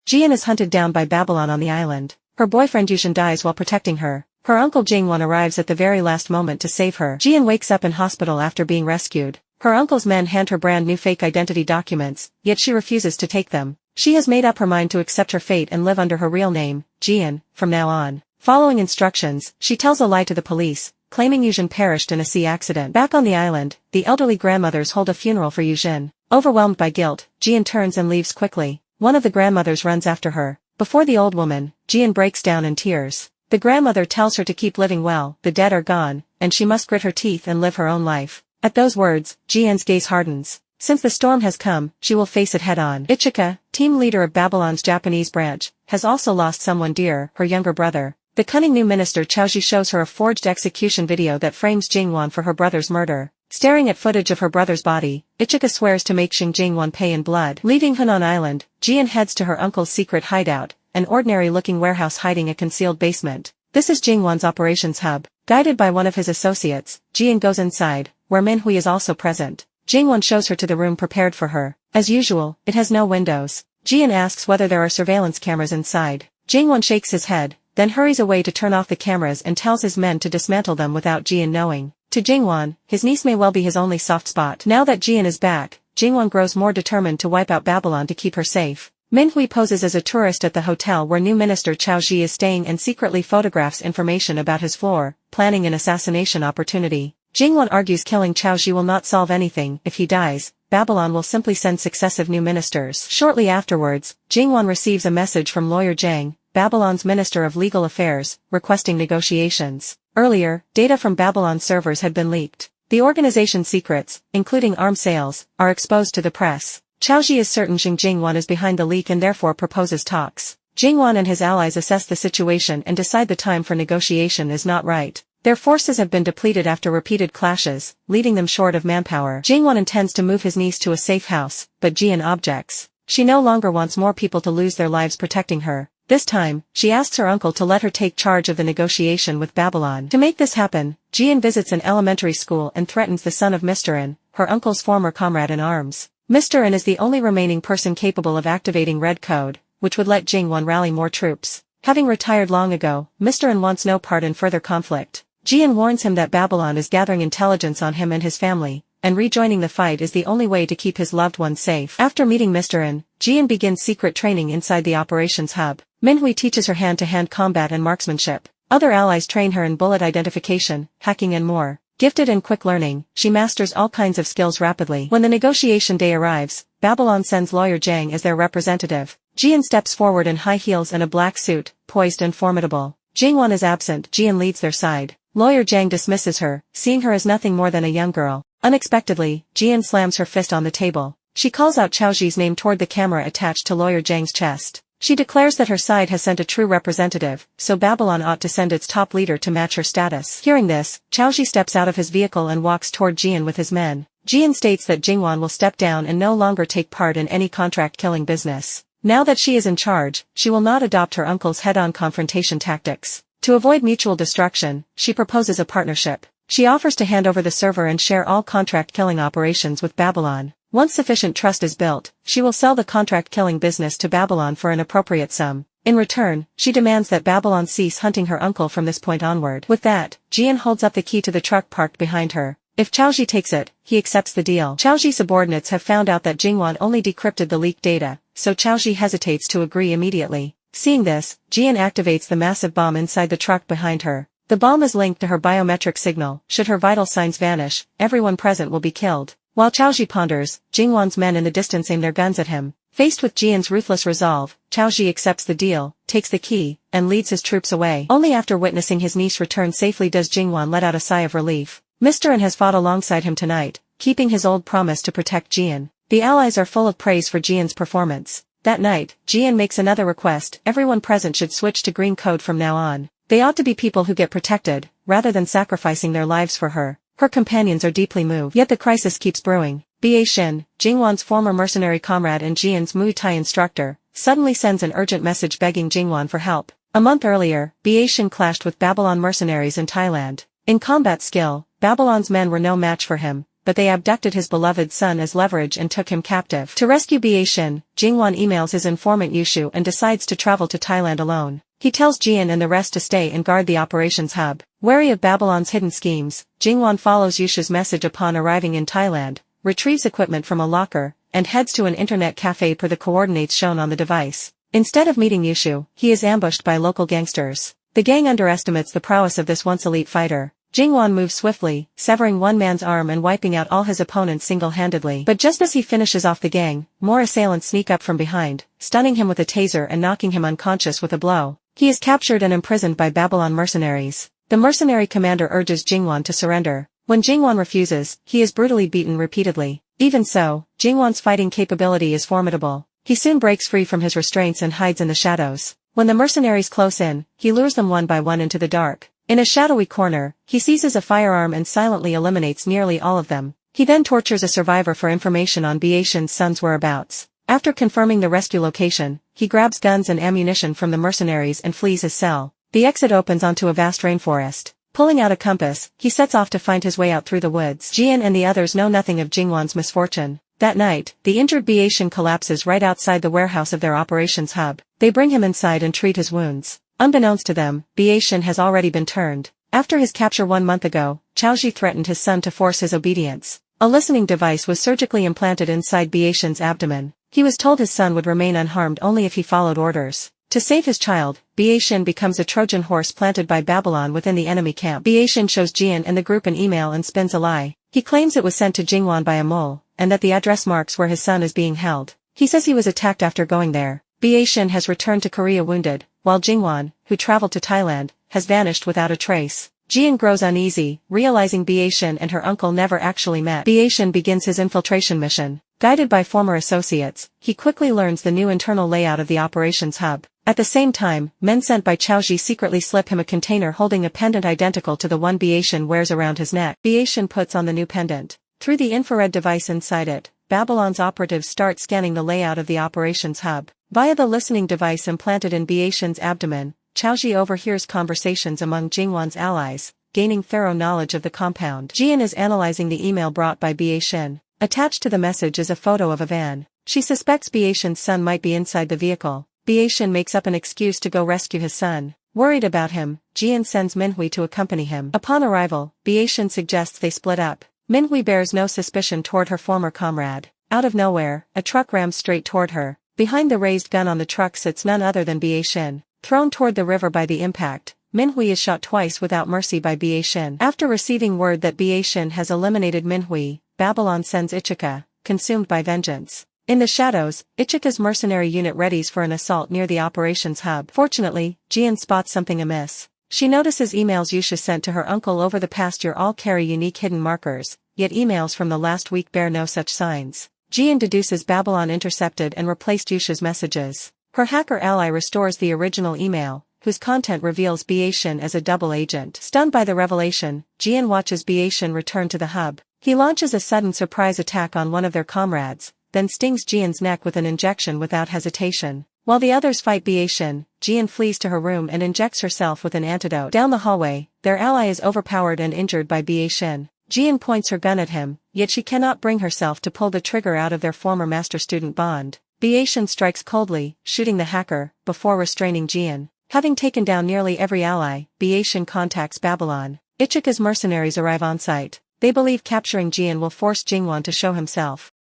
Jian is hunted down by Babylon on the island. Her boyfriend Yushin dies while protecting her. Her uncle Jing Wan arrives at the very last moment to save her. Jian wakes up in hospital after being rescued. Her uncle's men hand her brand new fake identity documents, yet she refuses to take them. She has made up her mind to accept her fate and live under her real name, Jian, from now on. Following instructions, she tells a lie to the police, claiming Yushin perished in a sea accident. Back on the island, the elderly grandmothers hold a funeral for Yushin. Overwhelmed by guilt, Jian turns and leaves quickly. One of the grandmothers runs after her. Before the old woman, Jian breaks down in tears. The grandmother tells her to keep living well, the dead are gone, and she must grit her teeth and live her own life. At those words, Jian's gaze hardens. Since the storm has come, she will face it head-on. Ichika, team leader of Babylon's Japanese branch, has also lost someone dear, her younger brother. The cunning new minister Chaoji shows her a forged execution video that frames Jing Wan for her brother's murder. Staring at footage of her brother's body, Ichika swears to make Jing Wan pay in blood. Leaving Hunan Island, Jian heads to her uncle's secret hideout, an ordinary-looking warehouse hiding a concealed basement. This is Jing Wan's operations hub. Guided by one of his associates, Jian goes inside, where Minhui is also present. Jing Wan shows her to the room prepared for her. As usual, it has no windows. Jian asks whether there are surveillance cameras inside. Jing Wan shakes his head, then hurries away to turn off the cameras and tells his men to dismantle them without Jian knowing. To Jing Wan, his niece may well be his only soft spot. Now that Jian is back, Jing Wan grows more determined to wipe out Babylon to keep her safe. Minhui poses as a tourist at the hotel where new minister Chao Ji is staying and secretly photographs information about his floor, planning an assassination opportunity. Jing Wan argues killing Chao Ji will not solve anything. If he dies, Babylon will simply send successive new ministers. Shortly afterwards, Jing Wan receives a message from lawyer Zhang, Babylon's Minister of Legal Affairs, requesting negotiations. Earlier, data from Babylon's servers had been leaked. The organization's secrets, including arms sales, are exposed to the press. Chao Ji is certain Jing Wan is behind the leak and therefore proposes talks. Jing Wan and his allies assess the situation and decide the time for negotiation is not right. Their forces have been depleted after repeated clashes, leaving them short of manpower. Jing Wan intends to move his niece to a safe house, but Jian objects. She no longer wants more people to lose their lives protecting her. This time, she asks her uncle to let her take charge of the negotiation with Babylon. To make this happen, Jian visits an elementary school and threatens the son of Mr. In, her uncle's former comrade in arms. Mr. In is the only remaining person capable of activating Red Code, which would let Jing Wan rally more troops. Having retired long ago, Mr. In wants no part in further conflict. Jian warns him that Babylon is gathering intelligence on him and his family, and rejoining the fight is the only way to keep his loved ones safe. After meeting Mr. In, Jian begins secret training inside the operations hub. Minhui teaches her hand-to-hand combat and marksmanship. Other allies train her in bullet identification, hacking and more. Gifted in quick learning, she masters all kinds of skills rapidly. When the negotiation day arrives, Babylon sends lawyer Zhang as their representative. Jian steps forward in high heels and a black suit, poised and formidable. Jing Wan is absent. Jian leads their side. Lawyer Zhang dismisses her, seeing her as nothing more than a young girl. Unexpectedly, Jian slams her fist on the table. She calls out Chao Ji's name toward the camera attached to lawyer Zhang's chest. She declares that her side has sent a true representative, so Babylon ought to send its top leader to match her status. Hearing this, Chao Ji steps out of his vehicle and walks toward Jian with his men. Jian states that Jing Wan will step down and no longer take part in any contract-killing business. Now that she is in charge, she will not adopt her uncle's head-on confrontation tactics. To avoid mutual destruction, she proposes a partnership. She offers to hand over the server and share all contract-killing operations with Babylon. Once sufficient trust is built, she will sell the contract-killing business to Babylon for an appropriate sum. In return, she demands that Babylon cease hunting her uncle from this point onward. With that, Jian holds up the key to the truck parked behind her. If Chao Ji takes it, he accepts the deal. Chao Ji's subordinates have found out that Jing Wan only decrypted the leaked data, so Chao Ji hesitates to agree immediately. Seeing this, Jian activates the massive bomb inside the truck behind her. The bomb is linked to her biometric signal. Should her vital signs vanish, everyone present will be killed. While Chao Ji ponders, Jing Wan's men in the distance aim their guns at him. Faced with Jian's ruthless resolve, Chao Ji accepts the deal, takes the key, and leads his troops away. Only after witnessing his niece return safely does Jing Wan let out a sigh of relief. Mr. In has fought alongside him tonight, keeping his old promise to protect Jian. The allies are full of praise for Jian's performance. That night, Jian makes another request: everyone present should switch to green code from now on. They ought to be people who get protected, rather than sacrificing their lives for her. Her companions are deeply moved. Yet the crisis keeps brewing. Ba Xin, Jing Wan's former mercenary comrade and Jian's Muay Thai instructor, suddenly sends an urgent message begging Jing Wan for help. A month earlier, Ba Xin clashed with Babylon mercenaries in Thailand. In combat skill, Babylon's men were no match for him, but they abducted his beloved son as leverage and took him captive. To rescue Bae-shin, Jing Wan emails his informant Yushu and decides to travel to Thailand alone. He tells Jian and the rest to stay and guard the operations hub. Wary of Babylon's hidden schemes, Jing Wan follows Yushu's message upon arriving in Thailand, retrieves equipment from a locker, and heads to an internet cafe per the coordinates shown on the device. Instead of meeting Yushu, he is ambushed by local gangsters. The gang underestimates the prowess of this once elite fighter. Jing Wan moves swiftly, severing one man's arm and wiping out all his opponents single-handedly. But just as he finishes off the gang, more assailants sneak up from behind, stunning him with a taser and knocking him unconscious with a blow. He is captured and imprisoned by Babylon mercenaries. The mercenary commander urges Jing Wan to surrender. When Jing Wan refuses, he is brutally beaten repeatedly. Even so, Jing Wan's fighting capability is formidable. He soon breaks free from his restraints and hides in the shadows. When the mercenaries close in, he lures them one by one into the dark. In a shadowy corner, he seizes a firearm and silently eliminates nearly all of them. He then tortures a survivor for information on Bae-shin's son's whereabouts. After confirming the rescue location, he grabs guns and ammunition from the mercenaries and flees his cell. The exit opens onto a vast rainforest. Pulling out a compass, he sets off to find his way out through the woods. Jian and the others know nothing of Jing Wan's misfortune. That night, the injured Bae-shin collapses right outside the warehouse of their operations hub. They bring him inside and treat his wounds. Unbeknownst to them, Bae-shin has already been turned. After his capture 1 month ago, Chaoji threatened his son to force his obedience. A listening device was surgically implanted inside Bae-shin's abdomen. He was told his son would remain unharmed only if he followed orders. To save his child, Bae-shin becomes a Trojan horse planted by Babylon within the enemy camp. Bae-shin shows Jian and the group an email and spins a lie. He claims it was sent to Jing Wan by a mole, and that the address marks where his son is being held. He says he was attacked after going there. Bae-shin has returned to Korea wounded, while Jing Wan, who traveled to Thailand, has vanished without a trace. Jian grows uneasy, realizing Bae-shin and her uncle never actually met. Bae-shin begins his infiltration mission. Guided by former associates, he quickly learns the new internal layout of the operations hub. At the same time, men sent by Chaoji secretly slip him a container holding a pendant identical to the one Bae-shin wears around his neck. Bae-shin puts on the new pendant. Through the infrared device inside it, Babylon's operatives start scanning the layout of the operations hub. Via the listening device implanted in Bae-shin's abdomen, Chaoji overhears conversations among Jing Wan's allies, gaining thorough knowledge of the compound. Jian is analyzing the email brought by Bae-shin. Attached to the message is a photo of a van. She suspects Bae-shin's son might be inside the vehicle. Bae-shin makes up an excuse to go rescue his son. Worried about him, Jian sends Minhui to accompany him. Upon arrival, Bae-shin suggests they split up. Minhui bears no suspicion toward her former comrade. Out of nowhere, a truck rams straight toward her. Behind the raised gun on the truck sits none other than Bae-shin. Thrown toward the river by the impact, Minhui is shot twice without mercy by Bae-shin. After receiving word that Bae-shin has eliminated Minhui, Babylon sends Ichika, consumed by vengeance. In the shadows, Ichika's mercenary unit readies for an assault near the operations hub. Fortunately, Jian spots something amiss. She notices emails Yusha sent to her uncle over the past year all carry unique hidden markers, yet emails from the last week bear no such signs. Jian deduces Babylon intercepted and replaced Yusha's messages. Her hacker ally restores the original email, whose content reveals Bae-shin as a double agent. Stunned by the revelation, Jian watches Bae-shin return to the hub. He launches a sudden surprise attack on one of their comrades, then stings Jian's neck with an injection without hesitation. While the others fight Bae-shin, Jian flees to her room and injects herself with an antidote. Down the hallway, their ally is overpowered and injured by Bae-shin. Jian points her gun at him, yet she cannot bring herself to pull the trigger out of their former master-student bond. Bae-shin strikes coldly, shooting the hacker, before restraining Jian. Having taken down nearly every ally, Bae-shin contacts Babylon. Ichika's mercenaries arrive on site. They believe capturing Jian will force Jing Wan to show himself.